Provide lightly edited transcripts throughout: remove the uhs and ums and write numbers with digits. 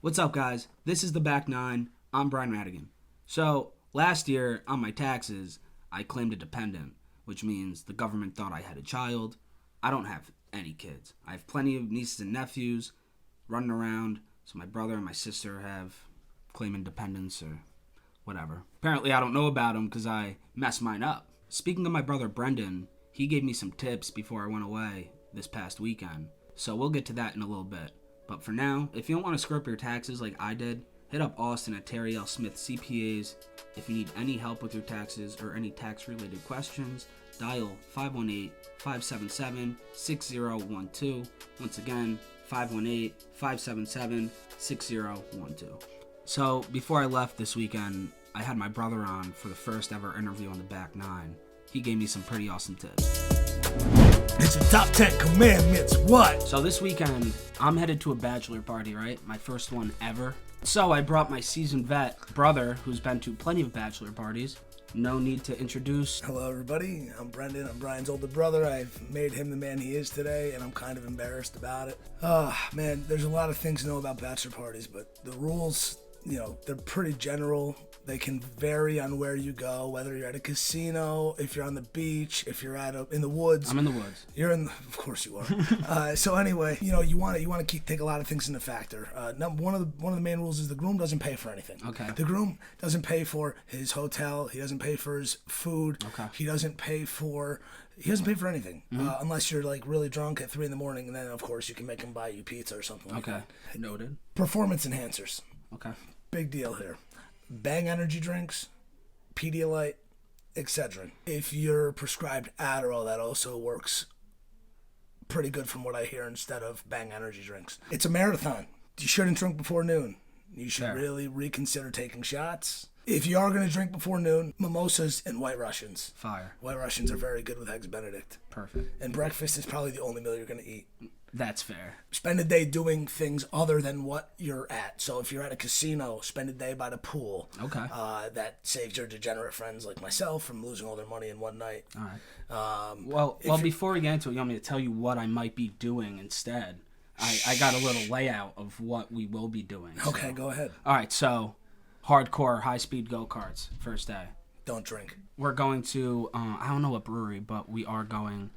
What's up, guys? This is the Back Nine. I'm Brian Rhatigan. So, last year, on my taxes, I claimed a dependent, which means the government thought I had a child. I don't have any kids. I have plenty of nieces and nephews running around, so my brother and my sister have claiming dependents or whatever. Apparently, I don't know about them because I messed mine up. Speaking of my brother Brendan, he gave me some tips before I went away this past weekend, so we'll get to that in a little bit. But for now, if you don't want to screw up your taxes like I did, hit up Austin at Terry L. Smith CPAs. If you need any help with your taxes or any tax-related questions, dial 518-577-6012. Once again, 518-577-6012. So, before I left this weekend, I had my brother on for the first ever interview on the Back Nine. He gave me some pretty awesome tips. It's your top 10 commandments, what? So this weekend, I'm headed to a bachelor party, right? My first one ever. So I brought my seasoned vet brother, who's been to plenty of bachelor parties. No need to introduce. Hello, everybody. I'm Brendan. I'm Brian's older brother. I've made him the man he is today, and I'm kind of embarrassed about it. Man, there's a lot of things to know about bachelor parties, but the rules, they're pretty general. They can vary on where you go, whether you're at a casino, if you're on the beach, if you're in the woods. I'm in the woods. Of course you are. So anyway, you want to take a lot of things into factor. One of the main rules is the groom doesn't pay for anything. Okay. The groom doesn't pay for his hotel. He doesn't pay for his food. Okay. He doesn't pay for anything, unless you're like really drunk at 3 a.m, and then of course you can make him buy you pizza or something like that. Okay. Noted. Performance enhancers. Okay. Big deal here. Bang energy drinks, Pedialyte, etc. If you're prescribed Adderall, that also works pretty good from what I hear instead of Bang energy drinks. It's a marathon. You shouldn't drink before noon. You should really reconsider taking shots. If you are going to drink before noon, mimosas and White Russians. Fire. White Russians are very good with Eggs Benedict. Perfect. And breakfast is probably the only meal you're going to eat. That's fair. Spend a day doing things other than what you're at. So if you're at a casino, spend a day by the pool. Okay. That saves your degenerate friends like myself from losing all their money in one night. All right. Well, before we get into it, you want me to tell you what I might be doing instead? I got a little layout of what we will be doing. Okay, go ahead. All right, so hardcore high-speed go-karts, first day. Don't drink. We're going to, I don't know what brewery, but we are going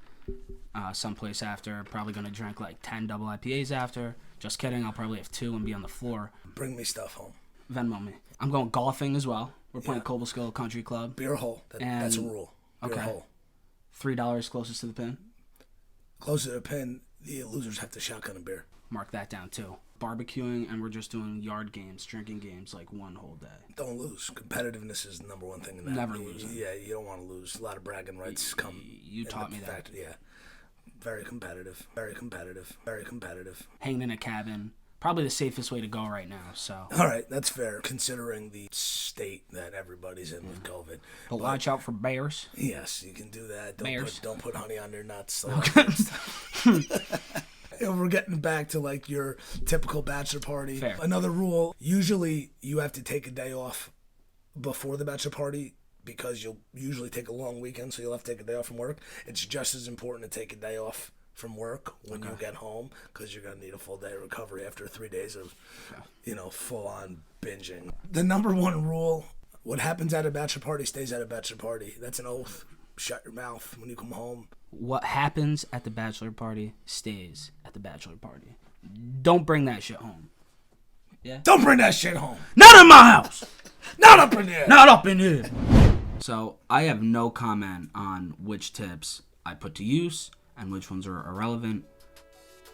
someplace after. Probably going to drink like 10 double IPAs after. Just kidding, I'll probably have 2 and be on the floor. Bring me stuff home. Venmo me. I'm going golfing as well. We're playing Cobleskill Country Club. Beer hole. That's a rule. Beer hole. $3 closest to the pin. Closer to the pin, the losers have to shotgun a beer. Mark that down too. Barbecuing, and we're just doing yard games, drinking games, like one whole day. Don't lose. Competitiveness is the number one thing in that. Never losing. Yeah, you don't want to lose. A lot of bragging rights come. You taught me that. Yeah. Very competitive. Very competitive. Very competitive. Hanging in a cabin. Probably the safest way to go right now, so. All right, that's fair, considering the state that everybody's in with COVID. But watch out for bears. Yes, you can do that. Bears. Don't put honey on your nuts. Okay. And we're getting back to like your typical bachelor party. Fair. Another rule, usually you have to take a day off before the bachelor party because you'll usually take a long weekend, so you'll have to take a day off from work. It's just as important to take a day off from work when you get home because you're going to need a full day of recovery after 3 days of, full-on binging. The number one rule, what happens at a bachelor party stays at a bachelor party. That's an oath. Shut your mouth when you come home. What happens at the bachelor party stays at the bachelor party. Don't bring that shit home. Yeah? Don't bring that shit home. Not in my house! Not up in here! Not up in here! So, I have no comment on which tips I put to use and which ones are irrelevant,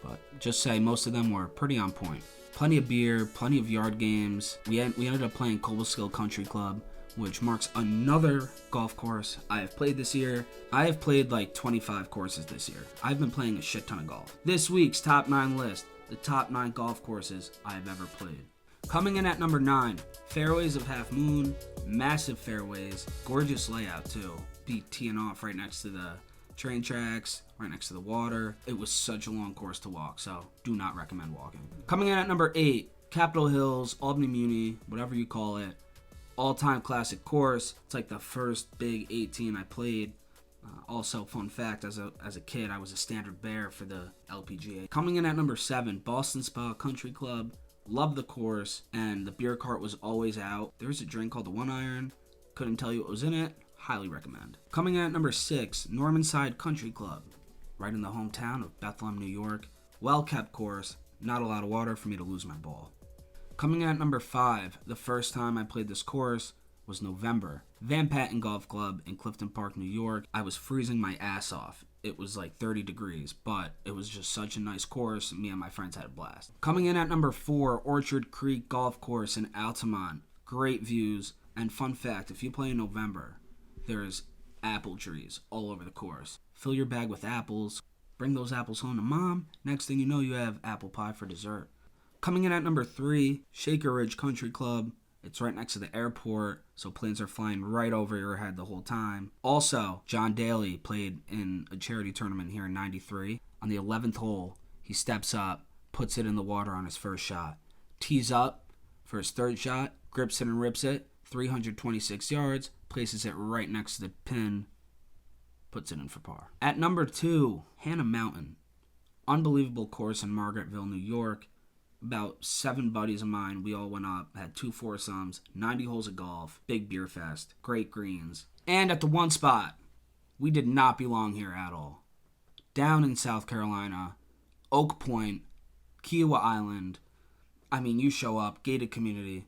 but just say most of them were pretty on point. Plenty of beer, plenty of yard games. We ended up playing Cobleskill Country Club, which marks another golf course I have played this year. I have played like 25 courses this year. I've been playing a shit ton of golf. This week's top 9 list, the top 9 golf courses I have ever played. Coming in at number 9, fairways of Half Moon, massive fairways, gorgeous layout too. Be teeing off right next to the train tracks, right next to the water. It was such a long course to walk, so do not recommend walking. Coming in at number 8, Capitol Hills, Albany Muni, whatever you call it. All-time classic course. It's like the first big 18 I played. Also, fun fact, as a kid, I was a standard bearer for the LPGA. Coming in at number 7, Boston Spa Country Club. Loved the course, and the beer cart was always out. There's a drink called the One Iron. Couldn't tell you what was in it. Highly recommend. Coming in at number 6, Normanside Country Club. Right in the hometown of Bethlehem, New York. Well-kept course. Not a lot of water for me to lose my ball. Coming in at number 5, the first time I played this course was November. Van Patten Golf Club in Clifton Park, New York. I was freezing my ass off. It was like 30 degrees, but it was just such a nice course. Me and my friends had a blast. Coming in at number 4, Orchard Creek Golf Course in Altamont. Great views. And fun fact, if you play in November, there's apple trees all over the course. Fill your bag with apples. Bring those apples home to mom. Next thing you know, you have apple pie for dessert. Coming in at number 3, Shaker Ridge Country Club. It's right next to the airport, so planes are flying right over your head the whole time. Also, John Daly played in a charity tournament here in 93. On the 11th hole, he steps up, puts it in the water on his first shot. Tees up for his third shot, grips it and rips it, 326 yards, places it right next to the pin, puts it in for par. At number 2, Hannah Mountain. Unbelievable course in Margaretville, New York. About 7 buddies of mine, we all went up, had 2 foursomes, 90 holes of golf, big beer fest, great greens. And at the one spot, we did not belong here at all. Down in South Carolina, Oak Point, Kiowa Island. I mean, you show up, gated community.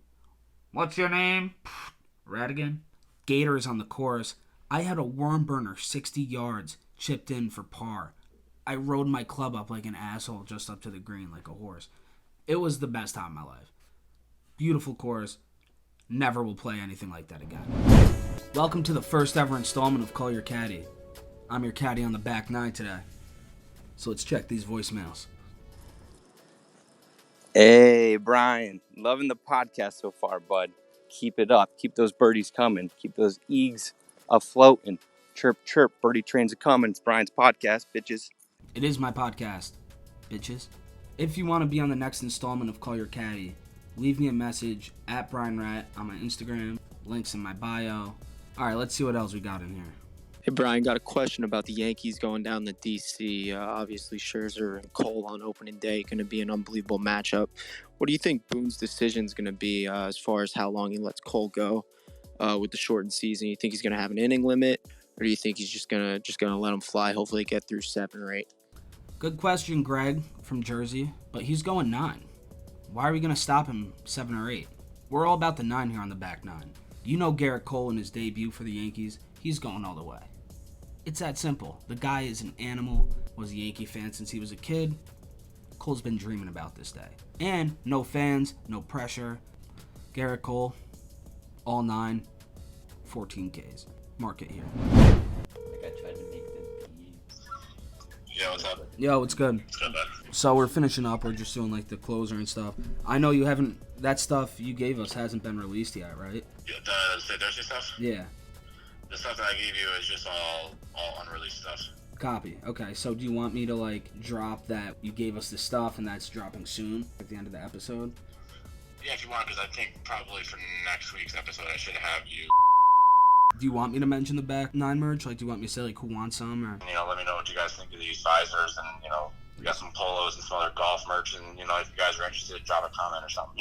What's your name? Rhatigan. Gators on the course. I had a worm burner 60 yards chipped in for par. I rode my club up like an asshole just up to the green like a horse. It was the best time of my life. Beautiful course. Never will play anything like that again. Welcome to the first ever installment of Call Your Caddy. I'm your caddy on the back 9 today. So let's check these voicemails. Hey, Brian. Loving the podcast so far, bud. Keep it up. Keep those birdies coming. Keep those eags afloat. And chirp, chirp. Birdie trains are coming. It's Brian's podcast, bitches. It is my podcast, bitches. If you want to be on the next installment of Call Your Caddy, leave me a message at Brian Rat on my Instagram. Links in my bio. All right, let's see what else we got in here. Hey, Brian, got a question about the Yankees going down to D.C. Obviously, Scherzer and Cole on opening day going to be an unbelievable matchup. What do you think Boone's decision is going to be as far as how long he lets Cole go with the shortened season? You think he's going to have an inning limit, or do you think he's just going to let him fly, hopefully get through 7 or 8? Good question, Greg from Jersey, but he's going 9. Why are we going to stop him 7 or 8? We're all about the 9 here on the back 9. You know Garrett Cole in his debut for the Yankees, he's going all the way. It's that simple. The guy is an animal, was a Yankee fan since he was a kid. Cole's been dreaming about this day. And no fans, no pressure. Garrett Cole, all 9, 14 Ks. Mark it here. Yo, what's up? Yo, what's good? What's good, bud? So we're finishing up. We're just doing like the closer and stuff. I know you haven't. That stuff you gave us hasn't been released yet, right? Yeah, the Stay Thirsty stuff? Yeah. The stuff that I gave you is just all unreleased stuff. Copy. Okay. So do you want me to like drop that you gave us the stuff and that's dropping soon at the end of the episode? Yeah, if you want, because I think probably for next week's episode I should have you. Do you want me to mention the back 9 merch? Like, do you want me to say like who wants some or? Let me know what you guys think of these visors, and we got some polos and some other golf merch, and if you guys are interested, drop a comment or something.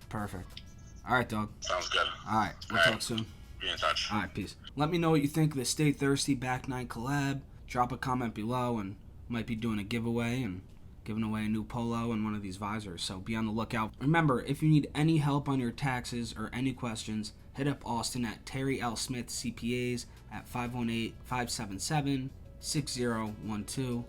Perfect. All right, dog. Sounds good. All right. We'll talk soon. Be in touch. All right, peace. Let me know what you think of the Stay Thirsty Back 9 collab. Drop a comment below, and might be doing a giveaway and giving away a new polo and one of these visors. So be on the lookout. Remember, if you need any help on your taxes or any questions, hit up Austin at Terry L. Smith CPAs at 518-577-6012.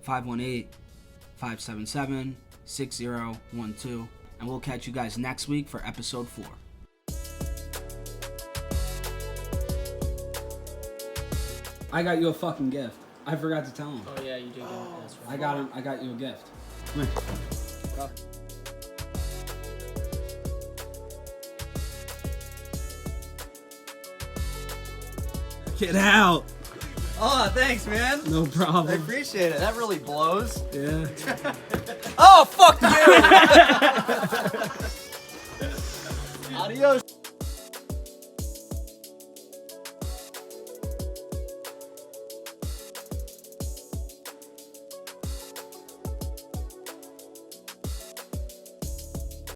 518-577-6012. And we'll catch you guys next week for episode 4. I got you a fucking gift. I forgot to tell him. Oh yeah, you did. That's right. I got you a gift. Come here. Go. Get out. Oh, thanks, man. No problem. I appreciate it. That really blows. Yeah. Oh, fuck you!